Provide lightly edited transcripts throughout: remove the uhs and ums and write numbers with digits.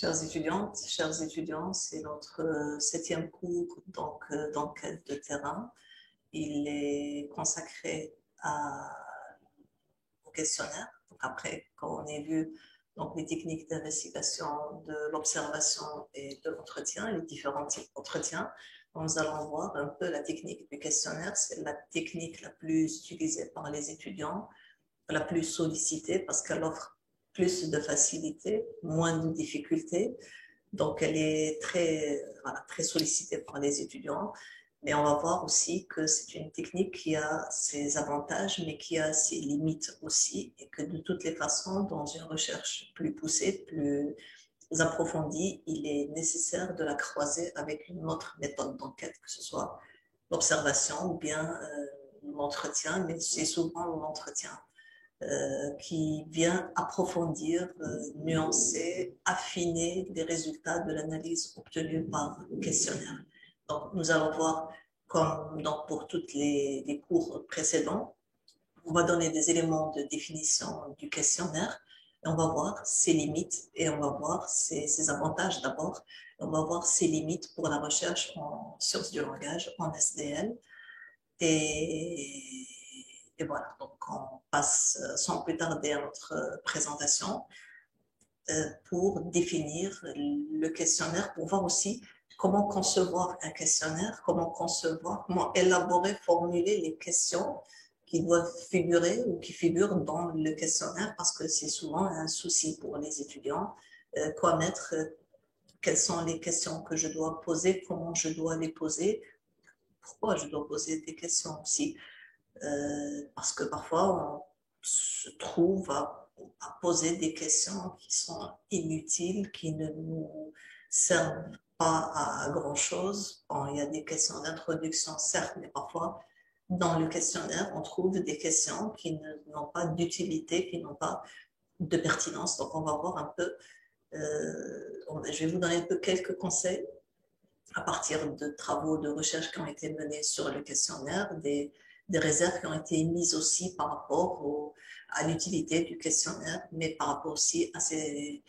Chères étudiantes, chers étudiants, c'est notre septième cours d'enquête de terrain. Il est consacré au questionnaire. Donc après, quand on a vu les techniques d'investigation, de l'observation et de l'entretien, les différents types d'entretien, nous allons voir un peu la technique du questionnaire. C'est la technique la plus utilisée par les étudiants, la plus sollicitée parce qu'elle offre plus de facilité, moins de difficultés. Donc, elle est très sollicitée par les étudiants. Mais on va voir aussi que c'est une technique qui a ses avantages, mais qui a ses limites aussi, et que de toutes les façons, dans une recherche plus poussée, plus approfondie, il est nécessaire de la croiser avec une autre méthode d'enquête, que ce soit l'observation ou bien l'entretien, mais c'est souvent l'entretien qui vient approfondir, nuancer, affiner les résultats de l'analyse obtenue par le questionnaire. Donc, nous allons voir, comme pour tous les cours précédents, on va donner des éléments de définition du questionnaire, et on va voir ses limites, et on va voir ses avantages d'abord, on va voir ses limites pour la recherche en sciences du langage, en SDL, et et voilà, donc on passe sans plus tarder à notre présentation pour définir le questionnaire, pour voir aussi comment concevoir un questionnaire, comment élaborer, formuler les questions qui doivent figurer ou qui figurent dans le questionnaire, parce que c'est souvent un souci pour les étudiants, quoi mettre, quelles sont les questions que je dois poser, comment je dois les poser, pourquoi je dois poser des questions aussi. Parce que parfois on se trouve à poser des questions qui sont inutiles, qui ne nous servent pas à grand-chose. Bon, il y a des questions d'introduction, certes, mais parfois dans le questionnaire, on trouve des questions qui n'ont pas d'utilité, qui n'ont pas de pertinence. Donc on va voir un peu, je vais vous donner un peu quelques conseils à partir de travaux de recherche qui ont été menés sur le questionnaire, des réserves qui ont été mises aussi par rapport à l'utilité du questionnaire, mais par rapport aussi à ses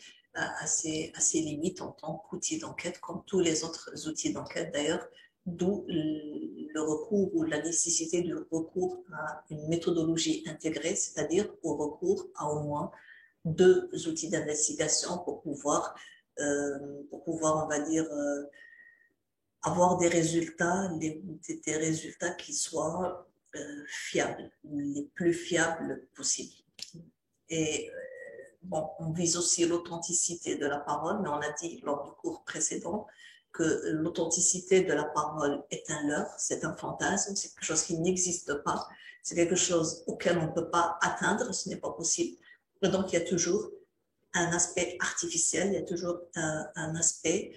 limites en tant qu'outil d'enquête, comme tous les autres outils d'enquête d'ailleurs, d'où le recours ou la nécessité du recours à une méthodologie intégrée, c'est-à-dire au recours à au moins deux outils d'investigation pour pouvoir, on va dire, avoir des résultats qui soient fiables, les plus fiables possibles. Et bon, on vise aussi l'authenticité de la parole, mais on a dit lors du cours précédent que l'authenticité de la parole est un leurre, c'est un fantasme, c'est quelque chose qui n'existe pas, c'est quelque chose auquel on ne peut pas atteindre, ce n'est pas possible. Et donc, il y a toujours un aspect artificiel, il y a toujours un aspect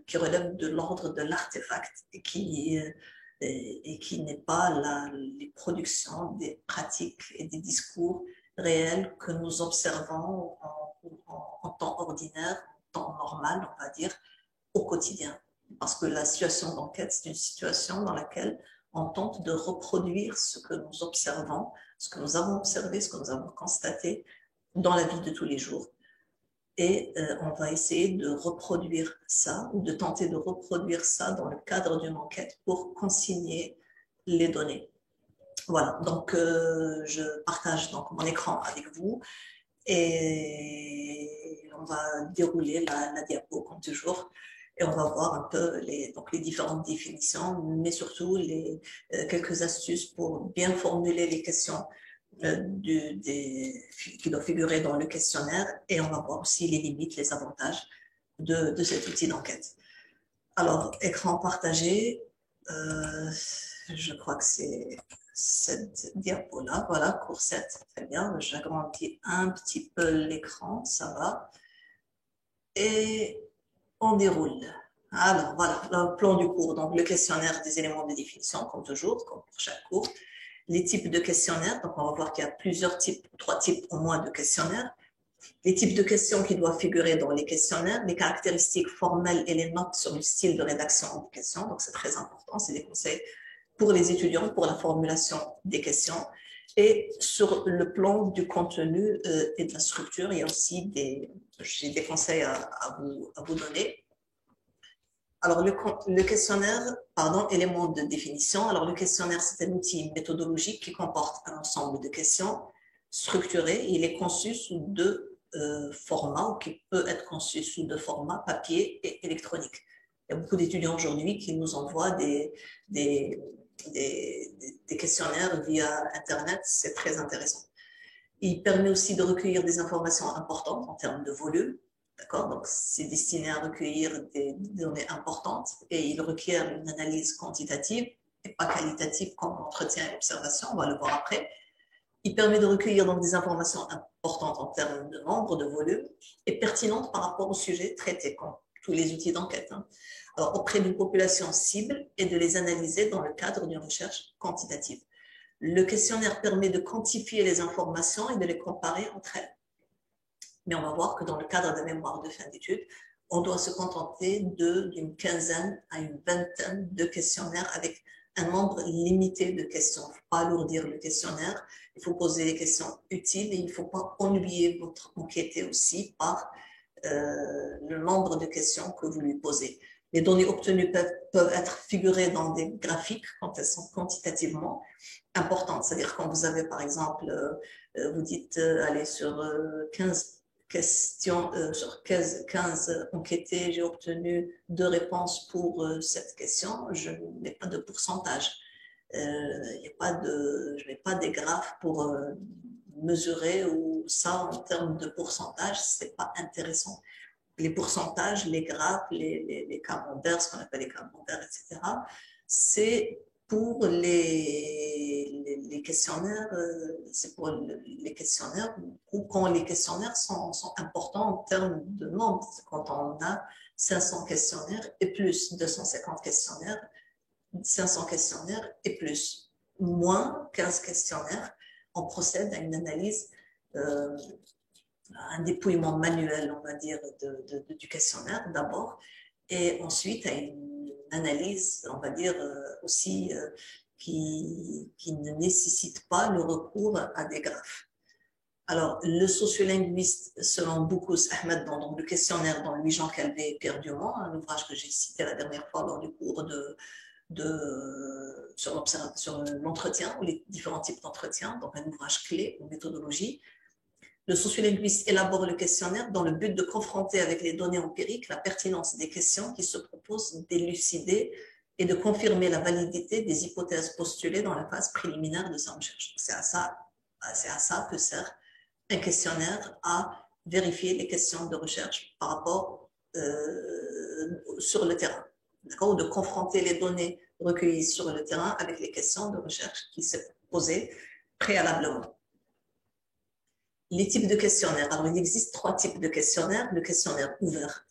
qui relève de l'ordre de l'artefact et qui n'est pas les productions des pratiques et des discours réels que nous observons en temps ordinaire, en temps normal, on va dire, au quotidien. Parce que la situation d'enquête, c'est une situation dans laquelle on tente de reproduire ce que nous observons, ce que nous avons observé, ce que nous avons constaté dans la vie de tous les jours. Et on va essayer de reproduire ça ou de tenter de reproduire ça dans le cadre d'une enquête pour consigner les données. Voilà, donc je partage donc mon écran avec vous et on va dérouler la diapo comme toujours et on va voir un peu les différentes définitions, mais surtout quelques astuces pour bien formuler les questions qui doivent figurer dans le questionnaire et on va voir aussi les limites, les avantages de cet outil d'enquête. Alors, écran partagé, je crois que c'est cette diapo-là, voilà, cours 7, très bien, j'agrandis un petit peu l'écran, ça va, et on déroule. Alors, voilà, le plan du cours, donc le questionnaire des éléments de définition, comme toujours, comme pour chaque cours. Les types de questionnaires, donc on va voir qu'il y a plusieurs types, 3 types au moins de questionnaires. Les types de questions qui doivent figurer dans les questionnaires, les caractéristiques formelles et les notes sur le style de rédaction des questions, donc c'est très important, c'est des conseils pour les étudiants, pour la formulation des questions. Et sur le plan du contenu et de la structure, il y a aussi j'ai des conseils à vous donner. Alors, le questionnaire, pardon, élément de définition. Alors, le questionnaire, c'est un outil méthodologique qui comporte un ensemble de questions structurées. Il est conçu sous deux formats, ou qui peut être conçu sous deux formats, papier et électronique. Il y a beaucoup d'étudiants aujourd'hui qui nous envoient des questionnaires via Internet. C'est très intéressant. Il permet aussi de recueillir des informations importantes en termes de volume. D'accord? Donc, c'est destiné à recueillir des données importantes et il requiert une analyse quantitative et pas qualitative comme entretien et observation. On va le voir après. Il permet de recueillir donc des informations importantes en termes de nombre, de volume et pertinentes par rapport au sujet traité, comme tous les outils d'enquête. Alors, auprès d'une population cible et de les analyser dans le cadre d'une recherche quantitative. Le questionnaire permet de quantifier les informations et de les comparer entre elles. Mais on va voir que dans le cadre d'un mémoire de fin d'études, on doit se contenter d'une quinzaine à une vingtaine de questionnaires avec un nombre limité de questions. Il ne faut pas alourdir le questionnaire, il faut poser des questions utiles et il ne faut pas ennuyer votre enquêté aussi par le nombre de questions que vous lui posez. Les données obtenues peuvent être figurées dans des graphiques quand elles sont quantitativement importantes. C'est-à-dire quand vous avez, par exemple, vous dites, allez, sur 15 questions, sur 15 enquêtés, j'ai obtenu 2 réponses pour cette question, je ne mets pas de pourcentage. Je ne mets pas des graphes pour mesurer ou ça en termes de pourcentage, c'est pas intéressant. Les pourcentages, les graphes, les camemberts, ce qu'on appelle les camemberts, etc., c'est pour les questionnaires, c'est pour les questionnaires ou quand les questionnaires sont importants en termes de nombre. Quand on a 500 questionnaires et plus, 250 questionnaires, 500 questionnaires et plus, moins 15 questionnaires, on procède à une analyse, un dépouillement manuel, on va dire, du questionnaire d'abord, et ensuite à une analyse, on va dire, aussi qui ne nécessite pas le recours à des graphes. Alors, le sociolinguiste, selon Boukous Ahmed, dans le questionnaire dans Louis-Jean Calvé et Pierre Dumont, un ouvrage que j'ai cité la dernière fois lors du cours sur l'entretien, ou les différents types d'entretien, donc un ouvrage clé en méthodologie. Le sociolinguiste élabore le questionnaire dans le but de confronter avec les données empiriques la pertinence des questions qui se proposent d'élucider et de confirmer la validité des hypothèses postulées dans la phase préliminaire de sa recherche. C'est à ça que sert un questionnaire, à vérifier les questions de recherche par rapport sur le terrain, ou de confronter les données recueillies sur le terrain avec les questions de recherche qui s'est posées préalablement. Les types de questionnaires. Alors, il existe 3 types de questionnaires. Le questionnaire ouvert.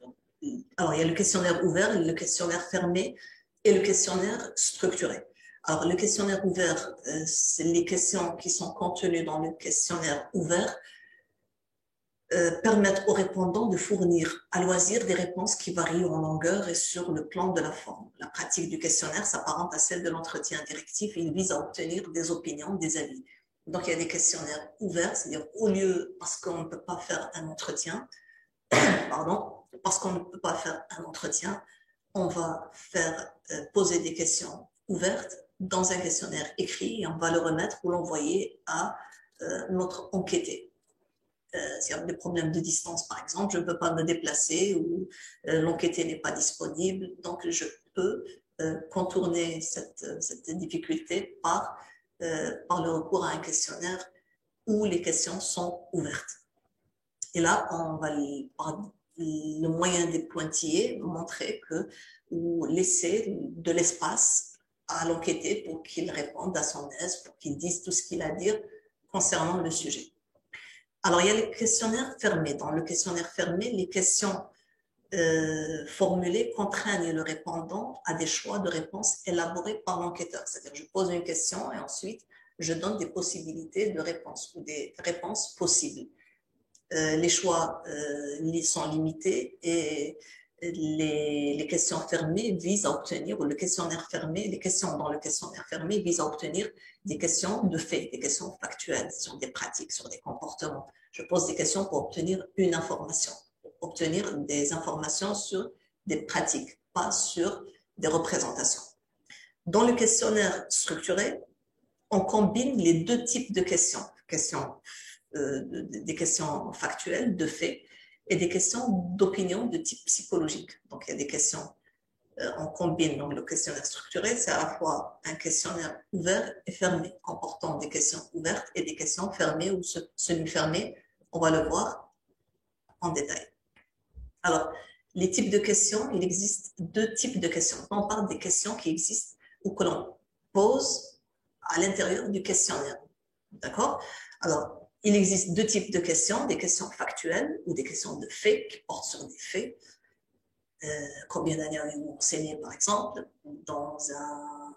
Alors, il y a le questionnaire ouvert, le questionnaire fermé et le questionnaire structuré. Alors, le questionnaire ouvert, c'est les questions qui sont contenues dans le questionnaire ouvert permettent aux répondants de fournir à loisir des réponses qui varient en longueur et sur le plan de la forme. La pratique du questionnaire s'apparente à celle de l'entretien directif et il vise à obtenir des opinions, des avis. Donc, il y a des questionnaires ouverts, c'est-à-dire au lieu, parce qu'on ne peut pas faire un entretien, parce qu'on ne peut pas faire un entretien, on va faire poser des questions ouvertes dans un questionnaire écrit et on va le remettre ou l'envoyer à notre enquêté. S'il y a des problèmes de distance, par exemple, je ne peux pas me déplacer ou l'enquêté n'est pas disponible, donc je peux contourner cette difficulté par le recours à un questionnaire où les questions sont ouvertes. Et là, on va, par le moyen des pointillés, montrer ou laisser de l'espace à l'enquêté pour qu'il réponde à son aise, pour qu'il dise tout ce qu'il a à dire concernant le sujet. Alors, il y a les questionnaires fermés. Dans le questionnaire fermé, les questions formulées contraignent le répondant à des choix de réponses élaborés par l'enquêteur. C'est-à-dire, je pose une question et ensuite, je donne des possibilités de réponse ou des réponses possibles. Les choix sont limités et les questions fermées visent à obtenir, ou le questionnaire fermé, les questions dans le questionnaire fermé visent à obtenir des questions de fait, des questions factuelles sur des pratiques, sur des comportements. Je pose des questions pour obtenir une information, pour obtenir des informations sur des pratiques, pas sur des représentations. Dans le questionnaire structuré, on combine les deux types de questions, des questions factuelles, de fait, et des questions d'opinion de type psychologique. Donc, il y a des questions, on combine donc le questionnaire structuré, c'est à la fois un questionnaire ouvert et fermé, comportant des questions ouvertes et des questions fermées ou semi-fermées. On va le voir en détail. Alors, les types de questions, il existe deux types de questions. On parle des questions qui existent ou que l'on pose à l'intérieur du questionnaire. D'accord? Alors, il existe deux types de questions, des questions factuelles ou des questions de faits qui portent sur des faits. Combien d'années avez-vous enseigné, par exemple, dans un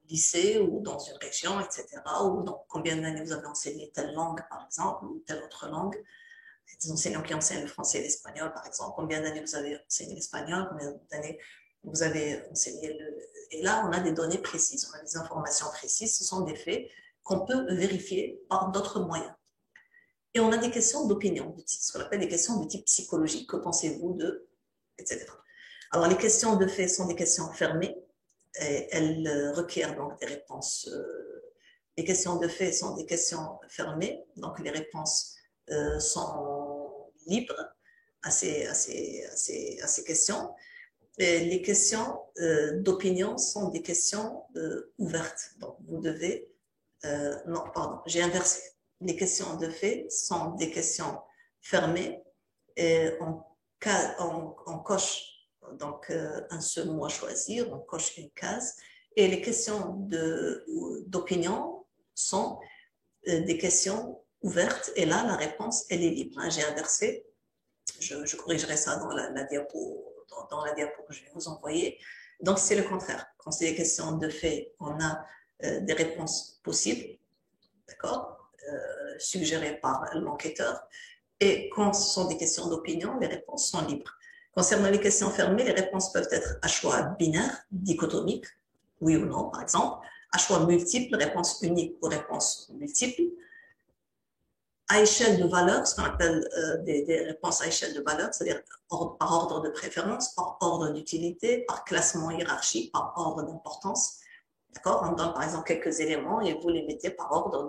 lycée ou dans une région, etc. Ou donc, combien d'années vous avez enseigné telle langue, par exemple, ou telle autre langue. Des enseignants qui enseignent le français et l'espagnol, par exemple. Combien d'années vous avez enseigné l'espagnol, combien d'années vous avez enseigné le... Et là, on a des données précises, on a des informations précises, ce sont des faits qu'on peut vérifier par d'autres moyens. Et on a des questions d'opinion, ce qu'on appelle des questions de type psychologique. Que pensez-vous de... etc. Alors, les questions de fait sont des questions fermées. Et elles requièrent donc des réponses. Les questions de fait sont des questions fermées, donc les réponses sont libres à ces questions. Et les questions d'opinion sont des questions ouvertes. Donc, vous devez... non, pardon, j'ai inversé. Les questions de fait sont des questions fermées et on coche donc un seul mot à choisir, on coche une case. Et les questions d'opinion sont des questions ouvertes. Et là, la réponse, elle est libre. J'ai inversé. Je corrigerai ça dans la diapo que je vais vous envoyer. Donc, c'est le contraire. Quand c'est des questions de fait, on a des réponses possibles, d'accord, suggérées par l'enquêteur. Et quand ce sont des questions d'opinion, les réponses sont libres. Concernant les questions fermées, les réponses peuvent être à choix binaire, dichotomique, oui ou non, par exemple, à choix multiple, réponse unique ou réponse multiple, à échelle de valeur, ce qu'on appelle des réponses à échelle de valeur, c'est-à-dire par ordre de préférence, par ordre d'utilité, par classement hiérarchique, par ordre d'importance. D'accord? On donne par exemple quelques éléments et vous les mettez par ordre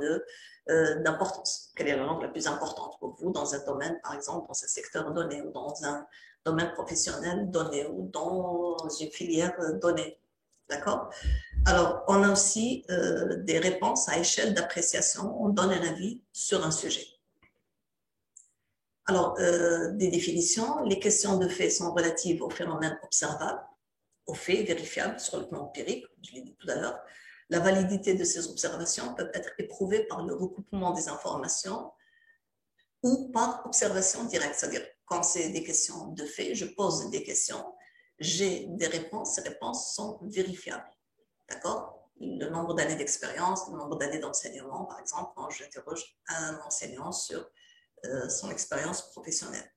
d'importance. Quelle est la langue la plus importante pour vous dans un domaine, par exemple, dans un secteur donné, ou dans un domaine professionnel donné, ou dans une filière donnée. D'accord? Alors, on a aussi des réponses à échelle d'appréciation. On donne un avis sur un sujet. Alors, des définitions. Les questions de fait sont relatives aux phénomènes observables, aux faits vérifiables sur le plan empirique, je l'ai dit tout à l'heure. La validité de ces observations peut être éprouvée par le recoupement des informations ou par observation directe. C'est-à-dire, quand c'est des questions de fait, je pose des questions, j'ai des réponses, ces réponses sont vérifiables. D'accord? Le nombre d'années d'expérience, le nombre d'années d'enseignement, par exemple, quand j'interroge un enseignant sur son expérience professionnelle.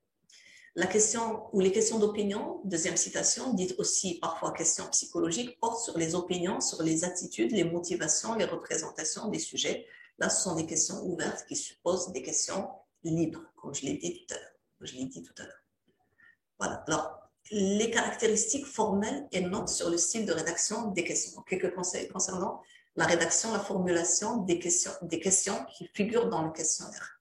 La question ou les questions d'opinion, deuxième citation, dites aussi parfois questions psychologiques, portent sur les opinions, sur les attitudes, les motivations, les représentations des sujets. Là, ce sont des questions ouvertes qui supposent des questions libres, comme je l'ai dit tout à l'heure. Voilà. Alors, les caractéristiques formelles et notes sur le style de rédaction des questions. Donc, quelques conseils concernant la rédaction, la formulation des questions qui figurent dans le questionnaire.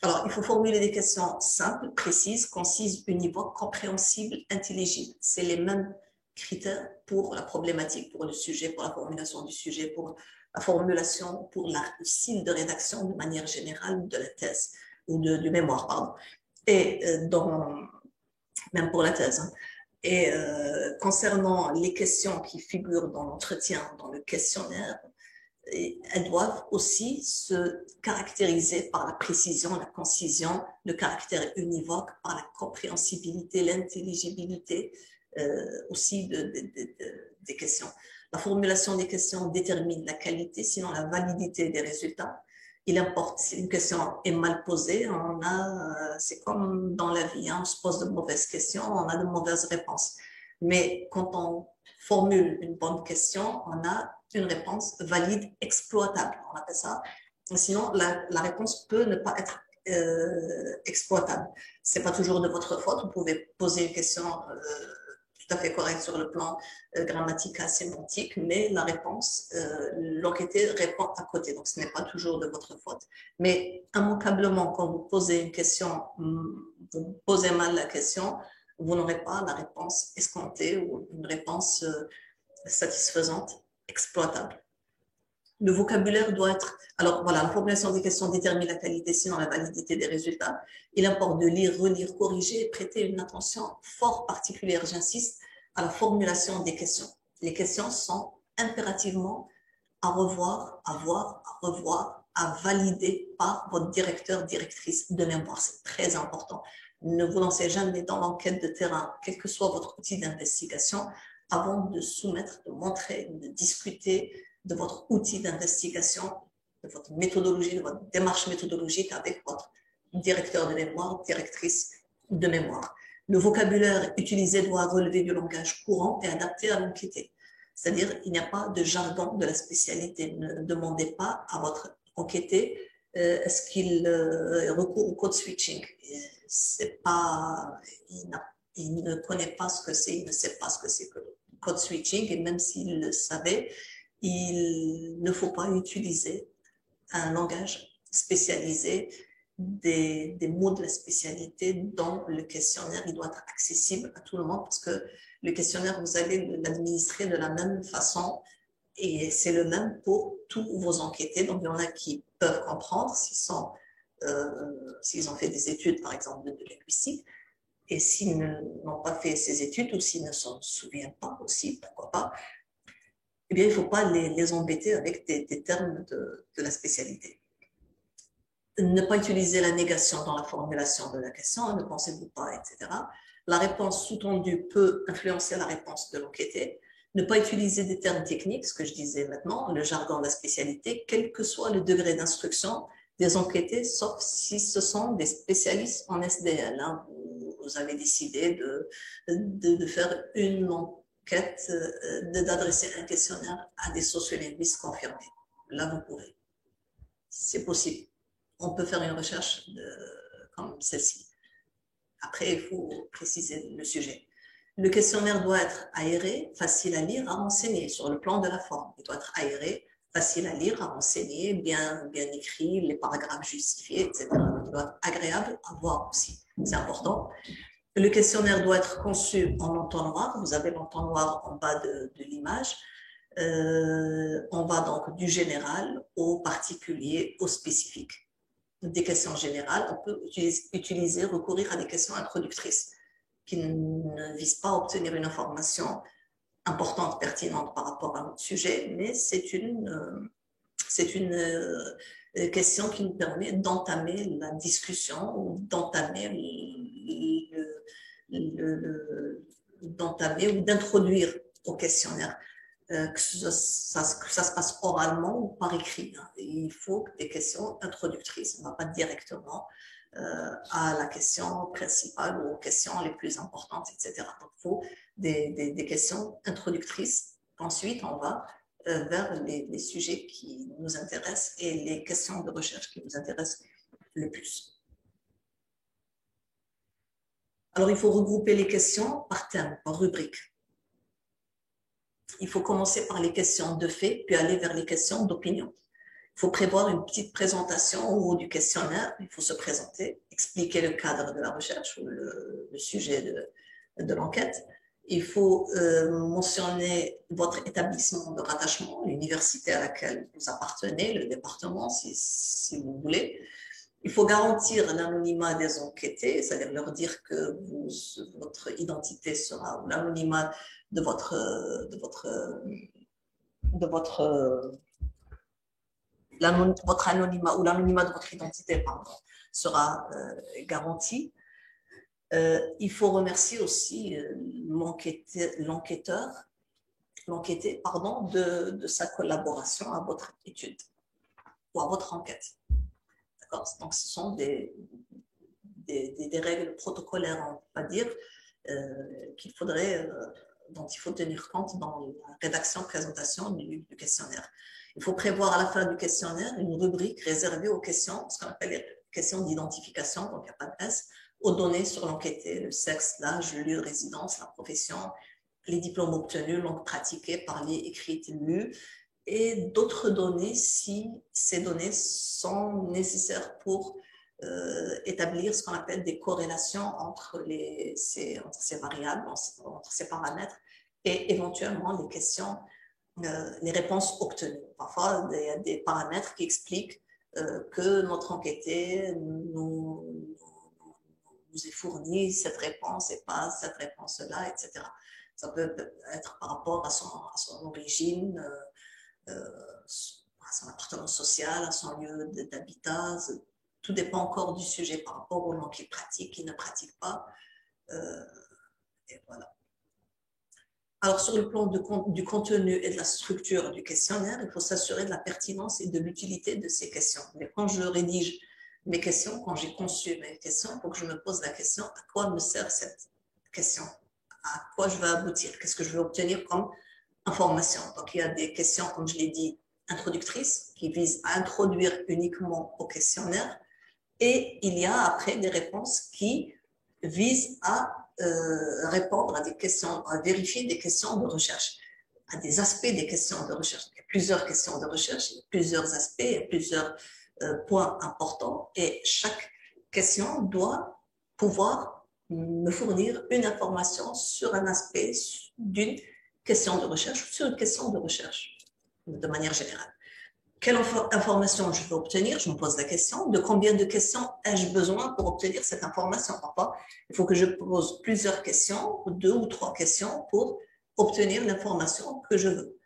Alors, il faut formuler des questions simples, précises, concises, univoques, compréhensibles, intelligibles. C'est les mêmes critères pour la problématique, pour le sujet, pour la formulation du sujet, pour la formulation, pour le style de rédaction de manière générale de la thèse ou du mémoire, pardon. Et même pour la thèse. Hein. Et concernant les questions qui figurent dans l'entretien, dans le questionnaire, elles doivent aussi se caractériser par la précision, la concision, le caractère univoque, par la compréhensibilité, l'intelligibilité aussi des questions. La formulation des questions détermine la qualité, sinon la validité des résultats. Il importe, si une question est mal posée, c'est comme dans la vie, hein, on se pose de mauvaises questions, on a de mauvaises réponses. Mais quand on formule une bonne question, on a une réponse valide, exploitable. On appelle ça. Sinon, la réponse peut ne pas être exploitable. C'est pas toujours de votre faute. Vous pouvez poser une question tout à fait correcte sur le plan grammatical, sémantique, mais la réponse, l'enquêté répond à côté. Donc, ce n'est pas toujours de votre faute. Mais immanquablement, quand vous posez une question, vous posez mal la question, vous n'aurez pas la réponse escomptée ou une réponse satisfaisante, exploitable. Le vocabulaire doit être... Alors voilà, la formulation des questions détermine la qualité, sinon la validité des résultats. Il importe de lire, relire, corriger et prêter une attention fort particulière, j'insiste, à la formulation des questions. Les questions sont impérativement à revoir, à voir, à revoir, à valider par votre directeur, directrice de mémoire. C'est très important. Ne vous lancez jamais dans l'enquête de terrain, quel que soit votre outil d'investigation, avant de soumettre, de montrer, de discuter de votre outil d'investigation, de votre méthodologie, de votre démarche méthodologique avec votre directeur de mémoire, directrice de mémoire. Le vocabulaire utilisé doit relever du langage courant et adapté à l'enquêté. C'est-à-dire, il n'y a pas de jargon de la spécialité. Ne demandez pas à votre enquêté est-ce qu'il recourt au code switching. C'est pas, il ne connaît pas ce que c'est, il ne sait pas ce que c'est que le code switching, et même s'il le savait, il ne faut pas utiliser un langage spécialisé, des mots de la spécialité dans le questionnaire. Il doit être accessible à tout le monde parce que le questionnaire, vous allez l'administrer de la même façon et c'est le même pour tous vos enquêtés. Donc, il y en a qui peuvent comprendre s'ils ont fait des études, par exemple, de linguistique. Et s'ils n'ont pas fait ces études ou s'ils ne s'en souviennent pas aussi, pourquoi pas, eh bien, il ne faut pas les embêter avec des termes de la spécialité. Ne pas utiliser la négation dans la formulation de la question, ne pensez-vous pas, etc. La réponse sous-tendue peut influencer la réponse de l'enquêté. Ne pas utiliser des termes techniques, ce que je disais maintenant, le jargon de la spécialité, quel que soit le degré d'instruction des enquêtés, sauf si ce sont des spécialistes en SDL. Hein. Vous avez décidé de faire une enquête, d'adresser un questionnaire à des sociolinguistes confirmés. Là, vous pouvez. C'est possible. On peut faire une recherche comme celle-ci. Après, il faut préciser le sujet. Le questionnaire doit être aéré, facile à lire, à renseigner sur le plan de la forme. Il doit être aéré, facile à lire, à renseigner, bien écrit, les paragraphes justifiés, etc. Il doit être agréable à voir aussi. C'est important. Le questionnaire doit être conçu en entonnoir. Vous avez l'entonnoir en bas de l'image. On va donc du général au particulier, au spécifique. Des questions générales, on peut recourir à des questions introductrices qui ne visent pas à obtenir une information importante, pertinente par rapport à notre sujet, mais c'est une question qui nous permet d'entamer la discussion ou d'entamer ou d'introduire au questionnaire. Que ça se passe oralement ou par écrit. Hein. Il faut des questions introductrices, on ne va pas directement à la question principale ou aux questions les plus importantes, etc. Donc, il faut des questions introductrices. Ensuite, on va vers les sujets qui nous intéressent et les questions de recherche qui nous intéressent le plus. Alors, il faut regrouper les questions par thème, par rubrique. Il faut commencer par les questions de fait, puis aller vers les questions d'opinion. Il faut prévoir une petite présentation au haut du questionnaire. Il faut se présenter, expliquer le cadre de la recherche ou le sujet de l'enquête. Il faut mentionner votre établissement de rattachement, l'université à laquelle vous appartenez, le département si vous voulez. Il faut garantir l'anonymat des enquêtés, c'est-à-dire leur dire que votre identité sera, ou l'anonymat de votre anonymat ou l'anonymat de votre identité, pardon, sera garanti. Il faut remercier aussi l'enquêteur, l'enquêté, pardon, de sa collaboration à votre étude ou à votre enquête. Donc, ce sont des règles protocolaires, on va dire, qu'il faudrait, dont il faut tenir compte dans la rédaction, présentation du questionnaire. Il faut prévoir à la fin du questionnaire une rubrique réservée aux questions, ce qu'on appelle les questions d'identification, donc il n'y a pas de S, aux données sur l'enquêté, le sexe, l'âge, le lieu de résidence, la profession, les diplômes obtenus, langue pratiquée, parlée, écrite, lue, et d'autres données si ces données sont nécessaires pour établir ce qu'on appelle des corrélations entre ces variables, entre ces paramètres, et éventuellement les questions, les réponses obtenues. Parfois, il y a des paramètres qui expliquent que notre enquêté nous est fourni cette réponse et pas cette réponse-là, etc. Ça peut être par rapport à son origine, à son appartenance sociale, à son lieu d'habitat. Tout dépend encore du sujet par rapport aux langues qu'il pratique, qu'il ne pratique pas. Et voilà. Alors, sur le plan du contenu et de la structure du questionnaire, il faut s'assurer de la pertinence et de l'utilité de ces questions. Mais quand je rédige mes questions, quand j'ai conçu mes questions, il faut que je me pose la question, à quoi me sert cette question? À quoi je veux aboutir? Qu'est-ce que je veux obtenir comme information? Donc, il y a des questions, comme je l'ai dit, introductrices, qui visent à introduire uniquement au questionnaire. Et il y a après des réponses qui visent à répondre à des questions, à vérifier des questions de recherche, à des aspects des questions de recherche. Il y a plusieurs questions de recherche, il y a plusieurs aspects, il y a plusieurs points importants et chaque question doit pouvoir me fournir une information sur un aspect d'une question de recherche ou sur une question de recherche de manière générale. Quelle information je veux obtenir? Je me pose la question. De combien de questions ai-je besoin pour obtenir cette information? Parfois, il faut que je pose plusieurs questions, 2 ou 3 questions pour obtenir l'information que je veux.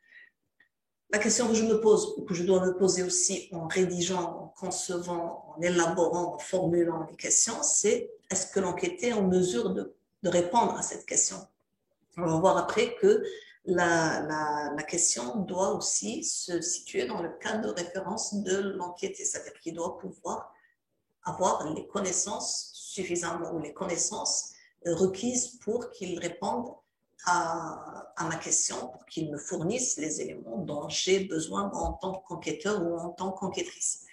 La question que je me pose, ou que je dois me poser aussi en rédigeant, en concevant, en élaborant, en formulant les questions, c'est est-ce que l'enquêté est en mesure de répondre à cette question? On va voir après que la question doit aussi se situer dans le cadre de référence de l'enquêté, c'est-à-dire qu'il doit pouvoir avoir les connaissances suffisamment ou les connaissances requises pour qu'il réponde à ma question, pour qu'il me fournisse les éléments dont j'ai besoin en tant qu'enquêteur ou en tant qu'enquêtrice.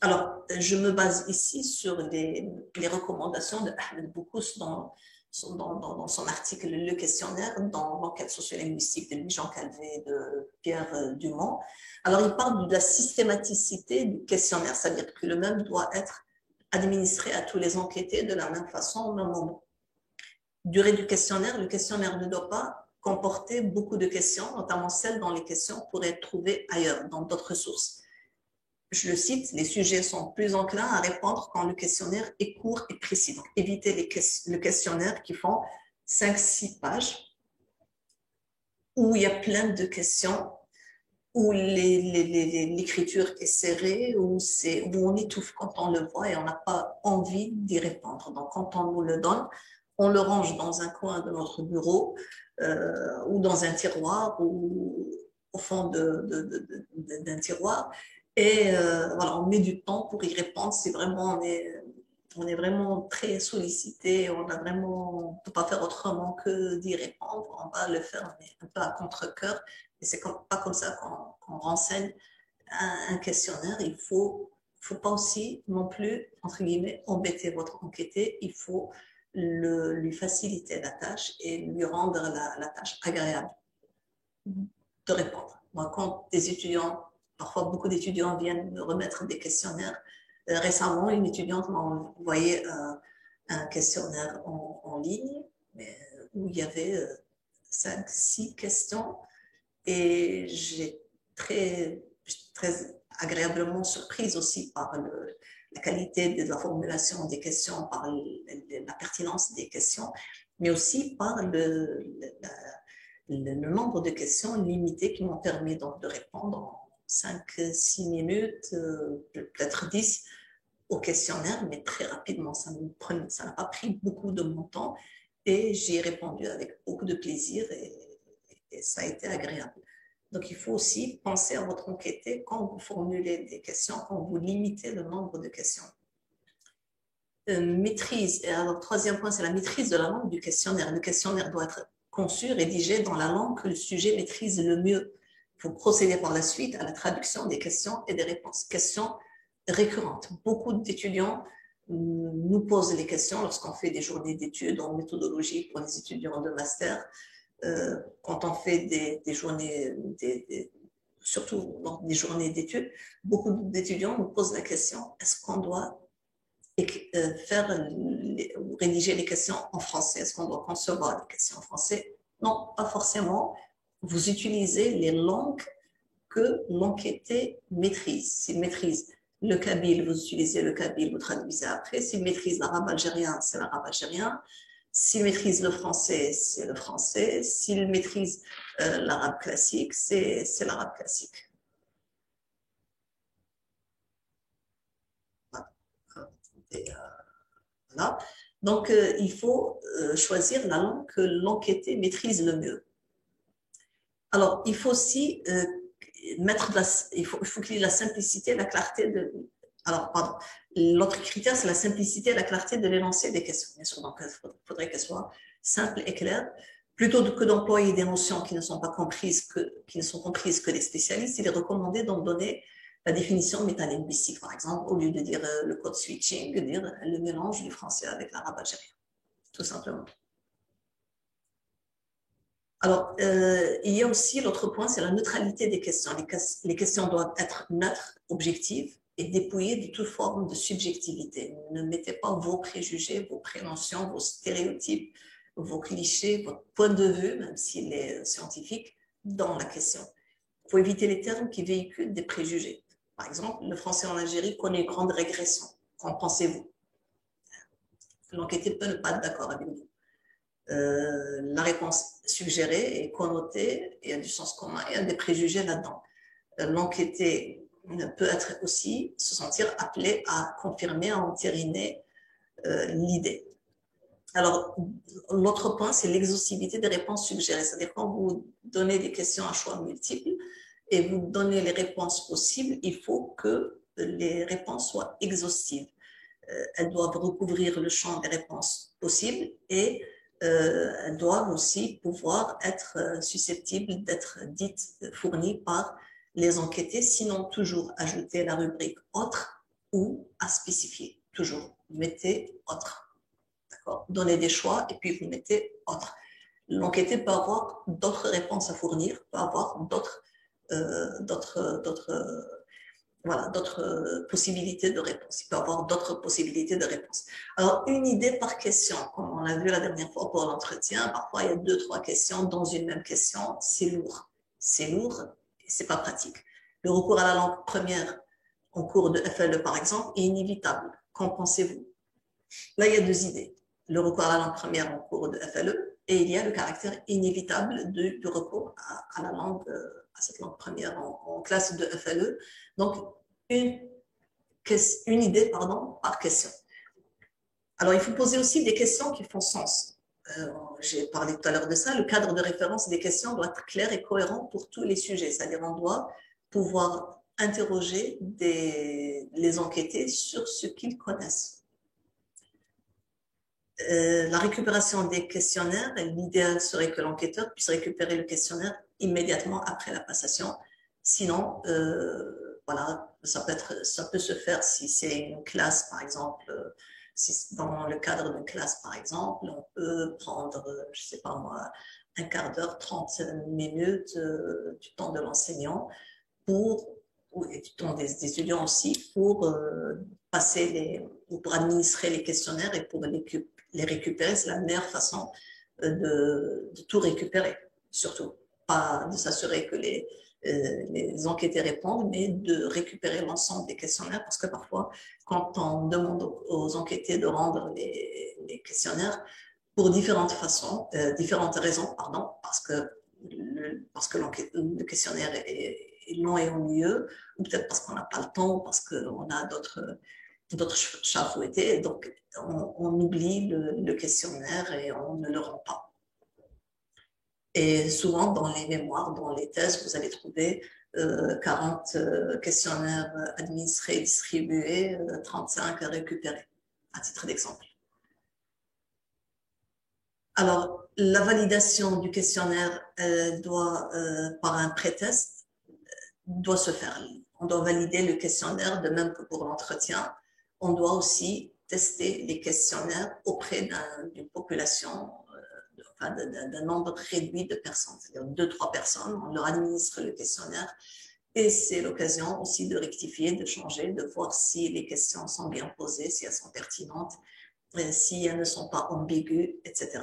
Alors, je me base ici sur les recommandations de Ahmed Boukous dans son article Le questionnaire, dans l'enquête sociolinguistique de Louis-Jean Calvé et de Pierre Dumont. Alors, il parle de la systématicité du questionnaire, c'est-à-dire que le même doit être administré à tous les enquêtés de la même façon au même moment. Durée du questionnaire, le questionnaire ne doit pas comporter beaucoup de questions, notamment celles dont les questions pourraient être trouvées ailleurs, dans d'autres sources. Je le cite, les sujets sont plus enclins à répondre quand le questionnaire est court et précis. Donc, évitez le questionnaire qui font 5-6 pages, où il y a plein de questions, où l'écriture est serrée, où on étouffe quand on le voit et on n'a pas envie d'y répondre. Donc, quand on nous le donne, on le range dans un coin de notre bureau ou dans un tiroir ou au fond d'un tiroir. Et voilà, on met du temps pour y répondre. C'est vraiment, on est vraiment très sollicité. On ne peut pas faire autrement que d'y répondre. On va le faire mais un peu à contre-cœur. Et c'est pas comme ça qu'on renseigne un questionnaire. Il faut pas aussi non plus, entre guillemets, embêter votre enquêté. Il faut lui faciliter la tâche et lui rendre la tâche agréable de répondre. Moi, quand des étudiants, parfois beaucoup d'étudiants viennent me remettre des questionnaires, récemment, une étudiante m'a envoyé un questionnaire en ligne où il y avait 5-6 questions et j'ai très agréablement surprise aussi par la qualité de la formulation des questions, par la pertinence des questions, mais aussi par le nombre de questions limitées qui m'ont permis donc de répondre en 5-6 minutes, peut-être 10 au questionnaire, mais très rapidement. Ça n'a pas pris beaucoup de mon temps et j'y ai répondu avec beaucoup de plaisir et ça a été agréable. Donc, il faut aussi penser à votre enquêté quand vous formulez des questions, quand vous limitez le nombre de questions. Maîtrise. Et alors, troisième point, c'est la maîtrise de la langue du questionnaire. Le questionnaire doit être conçu, rédigé dans la langue que le sujet maîtrise le mieux. Il faut procéder par la suite à la traduction des questions et des réponses. Questions récurrentes. Beaucoup d'étudiants nous posent les questions lorsqu'on fait des journées d'études en méthodologie pour les étudiants de master. Quand on fait des journées, surtout dans des journées d'études, beaucoup d'étudiants nous posent la question, est-ce qu'on doit rédiger les questions en français? Est-ce qu'on doit concevoir des questions en français? Non, pas forcément. Vous utilisez les langues que l'enquêté maîtrise. S'il maîtrise le kabyle, vous utilisez le kabyle, vous traduisez après. S'il maîtrise l'arabe algérien, c'est l'arabe algérien. S'il maîtrise le français, c'est le français. S'il maîtrise l'arabe classique, c'est l'arabe classique. Et, voilà. Donc, il faut choisir la langue que l'enquêté maîtrise le mieux. Alors, il faut aussi il faut qu'il y ait la simplicité, la clarté de. Alors, pardon. L'autre critère, c'est la simplicité et la clarté de l'énoncé des questions. Bien sûr, donc, il faudrait qu'elles soient simples et claires. Plutôt que d'employer des notions qui ne sont pas comprises qui ne sont comprises que des spécialistes, il est recommandé d'en donner la définition métalinguistique, par exemple, au lieu de dire le code switching, dire le mélange du français avec l'arabe algérien, tout simplement. Alors, il y a aussi l'autre point, c'est la neutralité des questions. Les questions doivent être neutres, objectives et dépouillées de toute forme de subjectivité. Ne mettez pas vos préjugés, vos préventions, vos stéréotypes, vos clichés, votre point de vue, même s'il est scientifique, dans la question. Il faut éviter les termes qui véhiculent des préjugés. Par exemple, le français en Algérie connaît une grande régression. Qu'en pensez-vous? L'enquêté peut ne pas être d'accord avec vous. La réponse suggérée est connotée, il y a du sens commun, il y a des préjugés là-dedans. L'enquêté peut être aussi se sentir appelé à confirmer, à entériner l'idée. Alors, l'autre point, c'est l'exhaustivité des réponses suggérées. C'est-à-dire quand vous donnez des questions à choix multiples et vous donnez les réponses possibles, il faut que les réponses soient exhaustives. Elles doivent recouvrir le champ des réponses possibles et elles doivent aussi pouvoir être susceptibles d'être dites, fournies par les enquêtés, sinon toujours ajouter la rubrique autre ou à spécifier. Toujours, mettez autre. D'accord? Donnez des choix et puis vous mettez autre. L'enquêté peut avoir d'autres réponses à fournir, peut avoir d'autres voilà, d'autres possibilités de réponse. Il peut y avoir d'autres possibilités de réponse. Alors, une idée par question, comme on l'a vu la dernière fois pour l'entretien, parfois il y a 2-3 questions dans une même question, c'est lourd. C'est lourd et c'est pas pratique. Le recours à la langue première en cours de FLE, par exemple, est inévitable. Qu'en pensez-vous? Là, il y a deux idées. Le recours à la langue première en cours de FLE et il y a le caractère inévitable du recours à la langue, à cette langue première en classe de FLE. Donc, une idée par question. Alors, il faut poser aussi des questions qui font sens. J'ai parlé tout à l'heure de ça. Le cadre de référence des questions doit être clair et cohérent pour tous les sujets. C'est-à-dire, on doit pouvoir interroger les enquêtés sur ce qu'ils connaissent. La récupération des questionnaires, l'idéal serait que l'enquêteur puisse récupérer le questionnaire immédiatement après la passation. Sinon, voilà, ça peut se faire si c'est une classe, par exemple, si dans le cadre d'une classe, par exemple, on peut prendre, je sais pas moi, un quart d'heure, 30 minutes du temps de l'enseignant et du temps des étudiants aussi pour pour administrer les questionnaires et pour les récupérer. C'est la meilleure façon de tout récupérer, surtout. Pas de s'assurer que les enquêtés répondent, mais de récupérer l'ensemble des questionnaires, parce que parfois, quand on demande aux enquêtés de rendre les questionnaires, pour différentes raisons, pardon, parce que le questionnaire est long et ennuyeux, ou peut-être parce qu'on n'a pas le temps, ou parce qu'on a d'autres chats à fouetter, donc on oublie le questionnaire et on ne le rend pas. Et souvent, dans les mémoires, dans les thèses, vous allez trouver 40 questionnaires administrés, distribués, 35 à récupérer, à titre d'exemple. Alors, la validation du questionnaire par un pré-test doit se faire. On doit valider le questionnaire, de même que pour l'entretien. On doit aussi tester les questionnaires auprès d'une population, enfin, d'un nombre réduit de personnes, c'est-à-dire 2-3 personnes. On leur administre le questionnaire et c'est l'occasion aussi de rectifier, de changer, de voir si les questions sont bien posées, si elles sont pertinentes, si elles ne sont pas ambiguës, etc.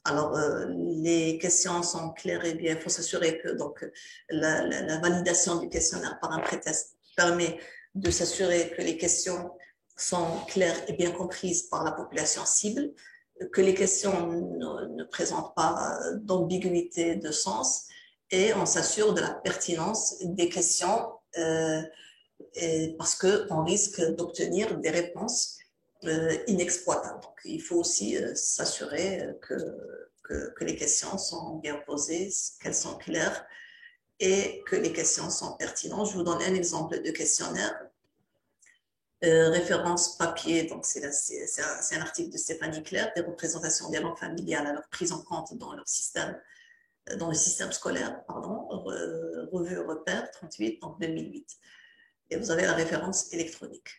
Alors, les questions sont claires et bien. Il faut s'assurer que donc, la validation du questionnaire par un pré-test permet de s'assurer que les questions sont claires et bien comprises par la population cible, que les questions ne présentent pas d'ambiguïté de sens et on s'assure de la pertinence des questions parce qu'on risque d'obtenir des réponses inexploitables. Donc, il faut aussi s'assurer que les questions sont bien posées, qu'elles sont claires et que les questions sont pertinentes. Je vous donne un exemple de questionnaire. Référence papier, donc c'est un article de Stéphanie Claire, des représentations des langues familiales à leur prise en compte dans le système scolaire, pardon, revue repère 38, donc 2008. Et vous avez la référence électronique.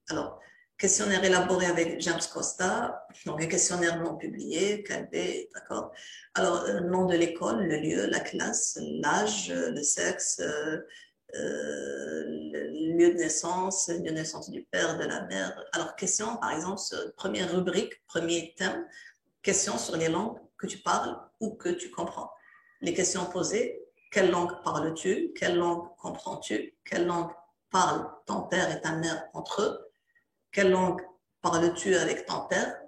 Alors, questionnaire élaboré avec James Costa, donc un questionnaire non publié, Calvé, d'accord. Alors, nom de l'école, le lieu, la classe, l'âge, le sexe, le lieu de naissance, le lieu de naissance du père, de la mère. Alors, question, par exemple, première rubrique, premier thème, question sur les langues que tu parles ou que tu comprends. Les questions posées, quelle langue parles-tu? Quelle langue comprends-tu? Quelle langue parlent ton père et ta mère entre eux? Quelle langue parles-tu avec ton père?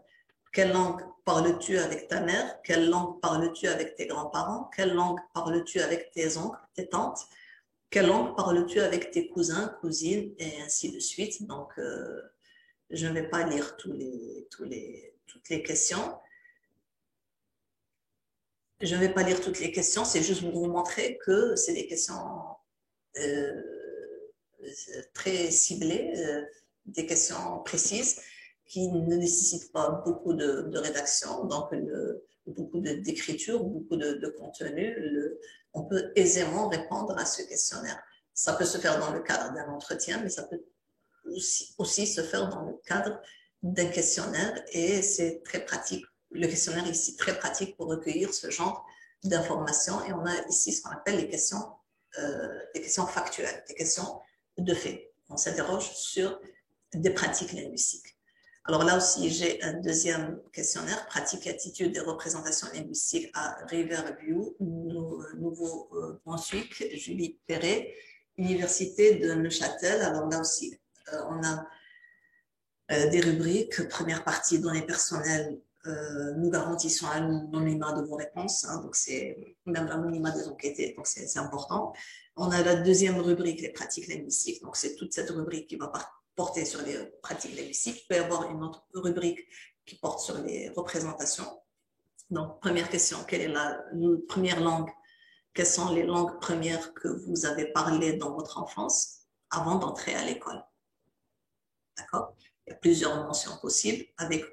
Quelle langue parles-tu avec ta mère? Quelle langue parles-tu avec tes grands-parents? Quelle langue parles-tu avec tes oncles, tes tantes? Quelle langue parles-tu avec tes cousins, cousines, et ainsi de suite. Donc, je ne vais pas lire toutes les questions. Je ne vais pas lire toutes les questions, c'est juste pour vous montrer que c'est des questions euh, très ciblées, des questions précises qui ne nécessitent pas beaucoup de rédaction, donc beaucoup d'écriture, beaucoup de contenu. On peut aisément répondre à ce questionnaire. Ça peut se faire dans le cadre d'un entretien, mais ça peut aussi se faire dans le cadre d'un questionnaire et c'est très pratique. Le questionnaire est ici très pratique pour recueillir ce genre d'informations et on a ici ce qu'on appelle des questions factuelles, des questions de fait. On s'interroge sur des pratiques linguistiques. Alors là aussi, j'ai un deuxième questionnaire, pratique et attitude des représentations linguistiques à Riverview, Nouveau-Brunswick, Julie Perret, Université de Neuchâtel. Alors là aussi, on a des rubriques. Première partie, données personnelles. Nous garantissons l'anonymat de vos réponses. Hein, donc, c'est même l'anonymat des enquêtés. Donc, c'est important. On a la deuxième rubrique, les pratiques linguistiques. Donc, c'est toute cette rubrique qui va porter sur les pratiques linguistiques. Il peut y avoir une autre rubrique qui porte sur les représentations. Donc, première question, quelle est la première langue? Quelles sont les langues premières que vous avez parlées dans votre enfance avant d'entrer à l'école? D'accord? Il y a plusieurs mentions possibles avec,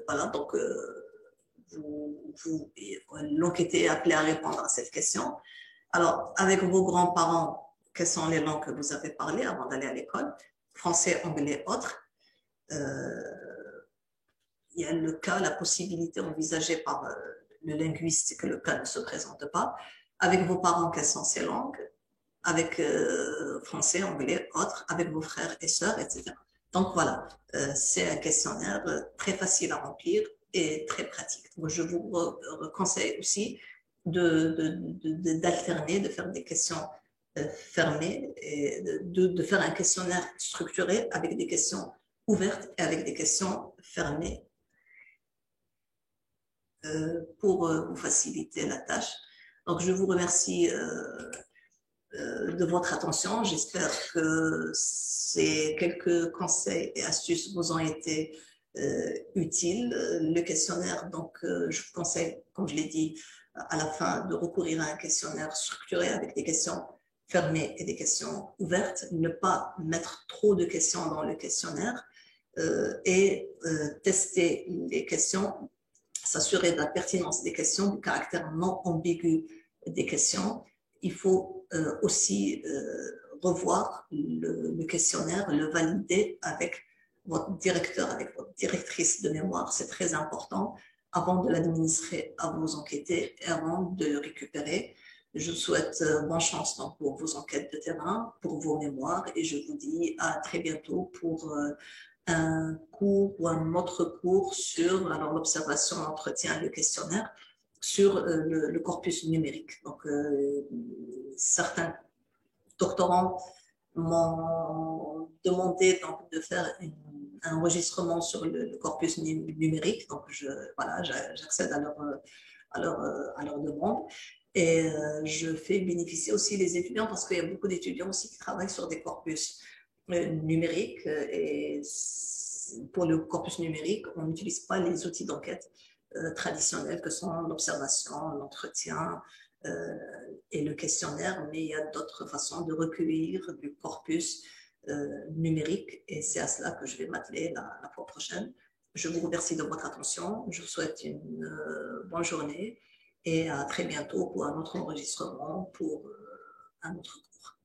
voilà, donc l'enquêté est appelé à répondre à cette question. Alors, avec vos grands-parents, quelles sont les langues que vous avez parlé avant d'aller à l'école? Français, anglais, autres. Il y a le cas, la possibilité envisagée par le linguiste que le cas ne se présente pas. Avec vos parents, quelles sont ces langues? Avec français, anglais, autres, avec vos frères et sœurs, etc. Donc voilà, c'est un questionnaire très facile à remplir et très pratique. Donc, je vous conseille aussi d'alterner, de faire des questions fermées et de faire un questionnaire structuré avec des questions ouvertes et avec des questions fermées pour vous faciliter la tâche. Donc je vous remercie de votre attention. J'espère que ces quelques conseils et astuces vous ont été utile. Le questionnaire, donc, je vous conseille, comme je l'ai dit, à la fin, de recourir à un questionnaire structuré avec des questions fermées et des questions ouvertes. Ne pas mettre trop de questions dans le questionnaire et tester les questions, s'assurer de la pertinence des questions, du caractère non ambigu des questions. Il faut aussi revoir le questionnaire, le valider avec votre directeur, avec votre directrice de mémoire, c'est très important, avant de l'administrer à vos enquêtés et avant de le récupérer. Je vous souhaite bonne chance donc, pour vos enquêtes de terrain, pour vos mémoires, et je vous dis à très bientôt pour un cours ou un autre cours sur l'observation, l'entretien, le questionnaire, sur le corpus numérique. Donc, certains doctorants m'ont demandé donc, de faire un enregistrement sur le corpus numérique. Donc, voilà, j'accède à leur demande. Et je fais bénéficier aussi les étudiants parce qu'il y a beaucoup d'étudiants aussi qui travaillent sur des corpus numériques. Et pour le corpus numérique, on n'utilise pas les outils d'enquête traditionnels que sont l'observation, l'entretien, et le questionnaire, mais il y a d'autres façons de recueillir du corpus numérique et c'est à cela que je vais m'atteler la fois prochaine. Je vous remercie de votre attention, je vous souhaite une bonne journée et à très bientôt pour un autre enregistrement, pour un autre cours.